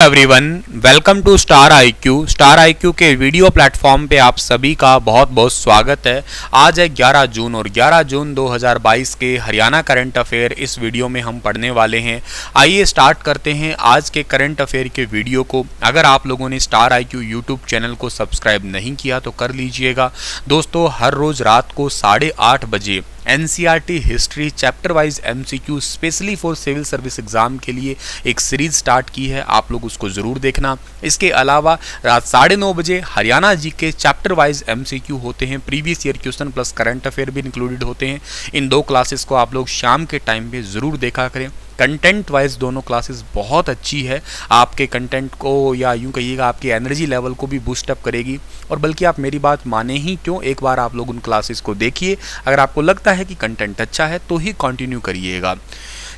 Everyone, welcome to star IQ. Star IQ के video platform पे आप सभी का बहुत बहुत स्वागत है। आज है 11 जून और 11 जून 2022 के हरियाणा करंट अफेयर इस वीडियो में हम पढ़ने वाले हैं। आइए स्टार्ट करते हैं आज के करंट अफेयर के वीडियो को। अगर आप लोगों ने स्टार आईक्यू यूट्यूब चैनल को सब्सक्राइब नहीं किया तो कर लीजिएगा। दोस्तों, हर रोज़ रात को 8:30 बजे NCERT history chapter wise MCQ specially for civil service exam के लिए एक सीरीज स्टार्ट की है, आप लोग उसको ज़रूर देखना। इसके अलावा रात 9:30 बजे हरियाणा जी के चैप्टर वाइज एमसीक्यू होते हैं, previous year question plus current affair भी इंक्लूडेड होते हैं। इन दो क्लासेस को आप लोग शाम के टाइम पे ज़रूर देखा करें। कंटेंट वाइज दोनों क्लासेस बहुत अच्छी है, आपके कंटेंट को या यूँ कहिएगा आपकी एनर्जी लेवल को भी बूस्ट अप करेगी। और बल्कि आप मेरी बात माने ही क्यों, एक बार आप लोग उन क्लासेस को देखिए। अगर आपको लगता है कि कंटेंट अच्छा है तो ही कंटिन्यू करिएगा।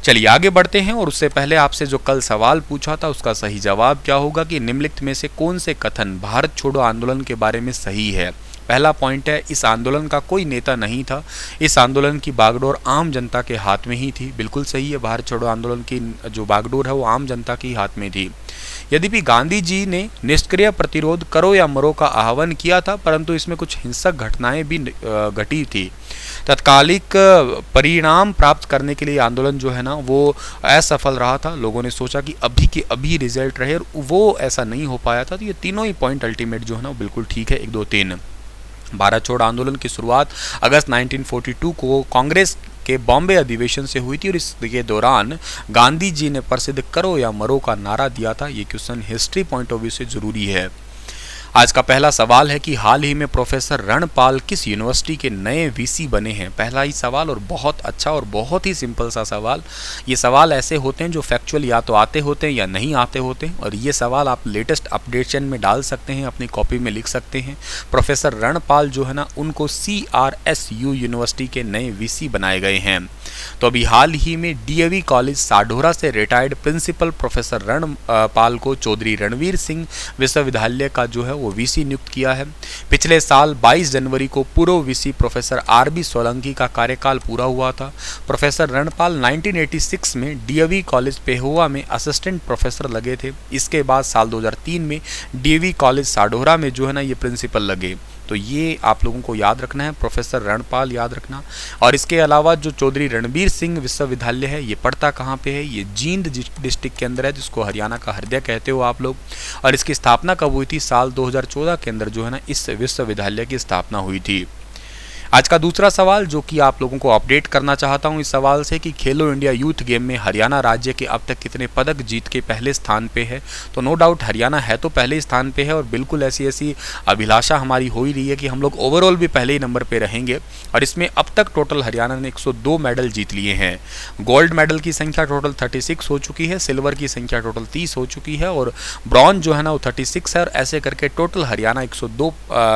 चलिए आगे बढ़ते हैं। और उससे पहले आपसे जो कल सवाल पूछा था उसका सही जवाब क्या होगा कि निम्नलिखित में से कौन से कथन भारत छोड़ो आंदोलन के बारे में सही है। पहला पॉइंट है, इस आंदोलन का कोई नेता नहीं था, इस आंदोलन की बागडोर आम जनता के हाथ में ही थी। बिल्कुल सही है, भारत छोड़ो आंदोलन की जो बागडोर है वो आम जनता के हाथ में थी। यद्यपि गांधी जी ने निष्क्रिय प्रतिरोध करो या मरो का आह्वान किया था, परंतु इसमें कुछ हिंसक घटनाएं भी घटी थी। तत्कालिक परिणाम प्राप्त करने के लिए आंदोलन जो है ना वो असफल रहा था। लोगों ने सोचा कि अभी के अभी रिजल्ट रहे और वो ऐसा नहीं हो पाया था। तो ये तीनों ही पॉइंट अल्टीमेट जो है ना वो बिल्कुल ठीक है, 1, 2, 3। भारत छोड़ो आंदोलन की शुरुआत अगस्त 1942 को कांग्रेस के बॉम्बे अधिवेशन से हुई थी और इसके दौरान गांधी जी ने प्रसिद्ध करो या मरो का नारा दिया था। ये question history point of view से जरूरी है। आज का पहला सवाल है कि हाल ही में प्रोफेसर रणपाल किस यूनिवर्सिटी के नए वीसी बने हैं। पहला ही सवाल और बहुत अच्छा और बहुत ही सिंपल सा सवाल। ये सवाल ऐसे होते हैं जो फैक्चुअल या तो आते होते हैं या नहीं आते होते हैं, और ये सवाल आप लेटेस्ट अपडेशन में डाल सकते हैं, अपनी कॉपी में लिख सकते हैं। प्रोफेसर रणपाल जो है ना उनको CRSU यूनिवर्सिटी के नए वीसी बनाए गए हैं। तो अभी हाल ही में DAV कॉलेज साढौरा से रिटायर्ड प्रिंसिपल प्रोफेसर रणपाल को चौधरी रणवीर सिंह विश्वविद्यालय का जो है वो वीसी नियुक्त किया है। पिछले साल 22 जनवरी को पूर्व वीसी प्रोफेसर RB सोलंकी का कार्यकाल पूरा हुआ था। प्रोफेसर रणपाल 1986 में DAV कॉलेज पेहुआ में असिस्टेंट प्रोफेसर लगे थे। इसके बाद साल 2003 में DAV कॉलेज साढौरा में जो है ना ये प्रिंसिपल लगे। तो ये आप लोगों को याद रखना है, प्रोफेसर रणपाल याद रखना। और इसके अलावा जो चौधरी रणवीर सिंह विश्वविद्यालय है ये पड़ता कहाँ पे है, ये जींद डिस्ट्रिक्ट के अंदर है, जिसको हरियाणा का हृदय कहते हो आप लोग। और इसकी स्थापना कब हुई थी, साल 2014 के अंदर जो है ना इस विश्वविद्यालय की स्थापना हुई थी। आज का दूसरा सवाल जो कि आप लोगों को अपडेट करना चाहता हूं इस सवाल से कि खेलो इंडिया यूथ गेम में हरियाणा राज्य के अब तक कितने पदक जीत के पहले स्थान पे है। तो नो डाउट हरियाणा है तो पहले स्थान पे है, और बिल्कुल ऐसी अभिलाषा हमारी हो ही रही है कि हम लोग ओवरऑल भी पहले ही नंबर पे रहेंगे। और इसमें अब तक टोटल हरियाणा ने 102 मेडल जीत लिए हैं। गोल्ड मेडल की संख्या टोटल 36 हो चुकी है, सिल्वर की संख्या टोटल 30 हो चुकी है, और ब्रॉन्ज जो है ना वो 36 है। और ऐसे करके टोटल हरियाणा 102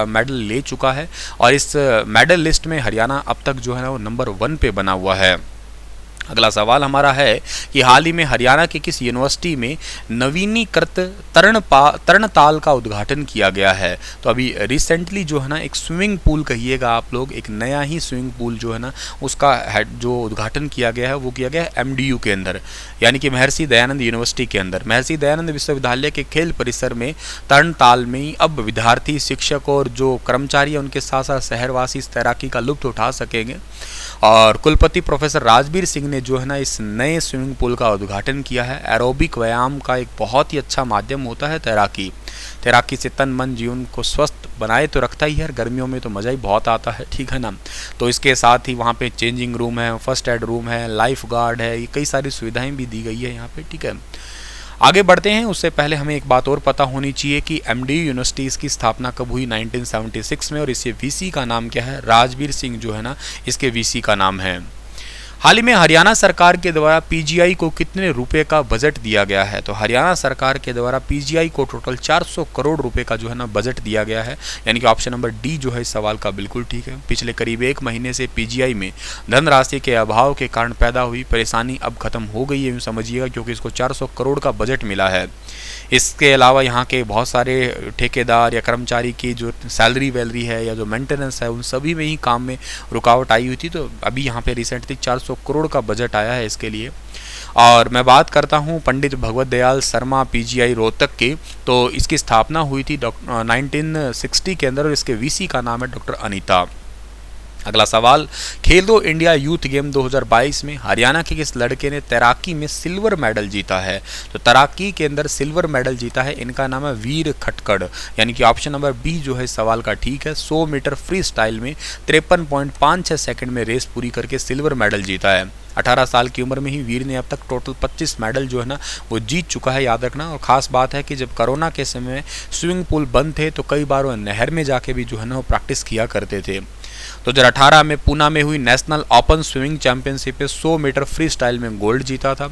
मेडल ले चुका है। और इस मेडल लिस्ट में हरियाणा अब तक जो है ना वो नंबर 1 पे बना हुआ है। अगला सवाल हमारा है कि हाल ही में हरियाणा के किस यूनिवर्सिटी में नवीनीकृत तरणताल का उद्घाटन किया गया है। तो अभी रिसेंटली जो है ना एक स्विमिंग पूल कहिएगा आप लोग, एक नया ही स्विमिंग पूल जो है ना उसका जो उद्घाटन किया गया है वो किया गया है MDU के अंदर, यानी कि महर्षि दयानंद यूनिवर्सिटी के अंदर। महर्षि दयानंद विश्वविद्यालय के खेल परिसर में तरणताल में ही अब विद्यार्थी, शिक्षक और जो कर्मचारी हैं उनके साथ साथ शहरवासी इस तैराकी का लुत्फ उठा सकेंगे। और कुलपति प्रोफेसर राजबीर सिंह ने जो है ना इस नए स्विमिंग पूल का उद्घाटन किया है। एरोबिक व्यायाम का एक बहुत ही अच्छा माध्यम होता है तैराकी। तैराकी से तन मन जीवन को स्वस्थ बनाए तो रखता ही है, गर्मियों में तो मज़ा ही बहुत आता है, ठीक है ना। तो इसके साथ ही वहाँ पे चेंजिंग रूम है, फर्स्ट एड रूम है, लाइफ गार्ड है, ये कई सारी सुविधाएं भी दी गई है यहाँ पे, ठीक है। आगे बढ़ते हैं, उससे पहले हमें एक बात और पता होनी चाहिए कि MDU यूनिवर्सिटी इसकी स्थापना कब हुई, 1976 में। और इसके वीसी का नाम क्या है, राजबीर सिंह जो है ना इसके वीसी का नाम है। हाल ही में हरियाणा सरकार के द्वारा PGI को कितने रुपए का बजट दिया गया है। तो हरियाणा सरकार के द्वारा PGI को टोटल 400 करोड़ रुपए का जो है ना बजट दिया गया है, यानी कि ऑप्शन नंबर डी जो है इस सवाल का बिल्कुल ठीक है। पिछले करीब 1 महीने से PGI में धनराशि के अभाव के कारण पैदा हुई परेशानी अब खत्म हो गई है, यूँ समझिएगा, क्योंकि इसको 400 करोड़ का बजट मिला है। इसके अलावा यहाँ के बहुत सारे ठेकेदार या कर्मचारी की जो सैलरी वैलरी है या जो मेंटेनेंस है उन सभी में ही काम में रुकावट आई हुई थी। तो अभी यहाँ पे रिसेंटली 400 करोड़ का बजट आया है इसके लिए। और मैं बात करता हूँ पंडित भगवत दयाल शर्मा पीजीआई रोहतक की, तो इसकी स्थापना हुई थी 1960 के अंदर और इसके वीसी का नाम है डॉक्टर अनीता। अगला सवाल, खेलो इंडिया यूथ गेम 2022 में हरियाणा के किस लड़के ने तैराकी में सिल्वर मेडल जीता है? तो तैराकी के अंदर सिल्वर मेडल जीता है, इनका नाम है वीर खटकड़, यानी कि ऑप्शन नंबर बी जो है सवाल का ठीक है। 100 मीटर फ्री स्टाइल में 53.56 सेकंड में रेस पूरी करके सिल्वर मेडल जीता है। 18 साल की उम्र में ही वीर ने अब तक टोटल 25 मेडल जो है ना वो जीत चुका है, याद रखना। और ख़ास बात है कि जब कोरोना के समय स्विमिंग पूल बंद थे तो कई बार वो नहर में जाके भी जो है ना वो प्रैक्टिस किया करते थे। 2018 में पूना में हुई नेशनल ओपन स्विमिंग चैंपियनशिप में 100 मीटर फ्री स्टाइल में गोल्ड जीता था।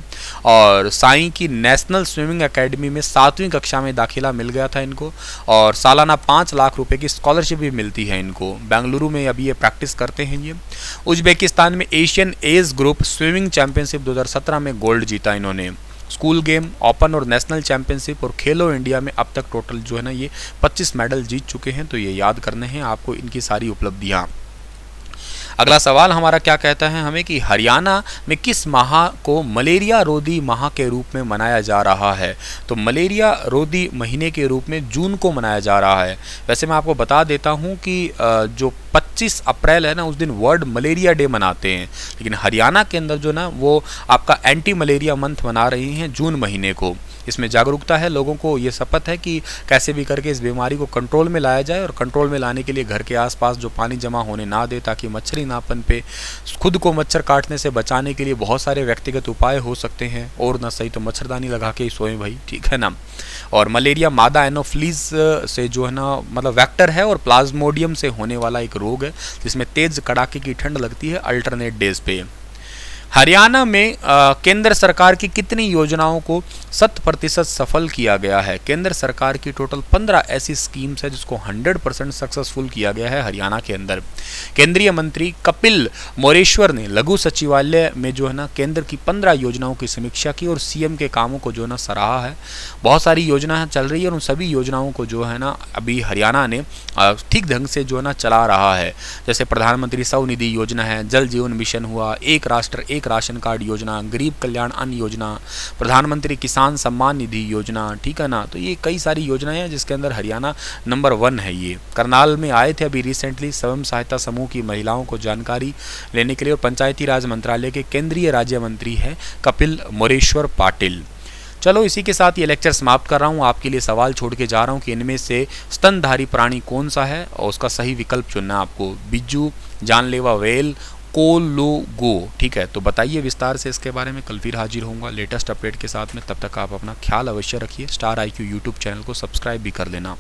और साई की नेशनल स्विमिंग एकेडमी में 7वीं कक्षा में दाखिला मिल गया था इनको, और सालाना 5 लाख रुपए की स्कॉलरशिप भी मिलती है इनको। बेंगलुरु में अभी ये प्रैक्टिस करते हैं ये। उज्बेकिस्तान में Asian age group swimming championship 2017 में गोल्ड जीता इन्होंने। स्कूल गेम, ओपन और नेशनल चैंपियनशिप और खेलो इंडिया में अब तक टोटल जो है ना ये 25 मेडल जीत चुके हैं, तो ये याद करने हैं आपको इनकी सारी उपलब्धियाँ। अगला सवाल हमारा क्या कहता है हमें कि हरियाणा में किस माह को मलेरिया रोधी माह के रूप में मनाया जा रहा है? तो मलेरिया रोधी महीने के रूप में जून को मनाया जा रहा है। वैसे मैं आपको बता देता हूं कि जो 25 अप्रैल है ना उस दिन वर्ल्ड मलेरिया डे मनाते हैं, लेकिन हरियाणा के अंदर जो ना वो आपका एंटी मलेरिया मंथ मना रही हैं जून महीने को। इसमें जागरूकता है, लोगों को ये शपथ है कि कैसे भी करके इस बीमारी को कंट्रोल में लाया जाए, और कंट्रोल में लाने के लिए घर के आसपास जो पानी जमा होने ना दे ताकि मच्छरी ना पनपे। खुद को मच्छर काटने से बचाने के लिए बहुत सारे व्यक्तिगत उपाय हो सकते हैं, और ना सही तो मच्छरदानी लगा के ही सोएं भाई, ठीक है ना। और मलेरिया मादा एनोफिलीज से जो है ना मतलब वेक्टर है और प्लाज्मोडियम से होने वाला एक रोग है जिसमें तेज कड़ाके की ठंड लगती है अल्टरनेट डेज पे। हरियाणा में केंद्र सरकार की कितनी योजनाओं को 100% सफल किया गया है? केंद्र सरकार की टोटल 15 ऐसी स्कीम्स है जिसको 100% सक्सेसफुल किया गया है हरियाणा के अंदर। केंद्रीय मंत्री कपिल मोरेश्वर ने लघु सचिवालय में जो है ना केंद्र की 15 योजनाओं की समीक्षा की और सीएम के कामों को जो है ना सराहा है। बहुत सारी योजनाएं चल रही है और उन सभी योजनाओं को जो है ना अभी हरियाणा ने ठीक ढंग से जो है ना चला रहा है। जैसे प्रधानमंत्री स्वनिधि योजना है, जल जीवन मिशन हुआ, एक राष्ट्र एक राशन कार्ड योजना, गरीब कल्याण अन्न योजना, प्रधानमंत्री किसान सम्मान निधि योजना, ठीक है ना। तो ये कई सारी योजनाएं हैं जिसके अंदर हरियाणा नंबर 1 है। ये करनाल में आए थे अभी रिसेंटली स्वयं सहायता समूह की महिलाओं को जानकारी लेने के लिए, और पंचायती राज मंत्रालय के केंद्रीय राज्य मंत्री हैं कपिल मोरेश्वर पाटिल। चलो इसी के साथ ये लेक्चर समाप्त कर रहा हूँ। आपके लिए सवाल छोड़ के जा रहा हूँ कि इनमें से स्तनधारी प्राणी कौन सा है और उसका सही विकल्प चुनना है आपको। बिज्जू, जानलेवा व्हेल, कोलोगो, ठीक है। तो बताइए विस्तार से इसके बारे में। कल फिर हाजिर होऊंगा लेटेस्ट अपडेट के साथ में, तब तक आप अपना ख्याल अवश्य रखिए। स्टार IQ यूट्यूब चैनल को सब्सक्राइब भी कर लेना।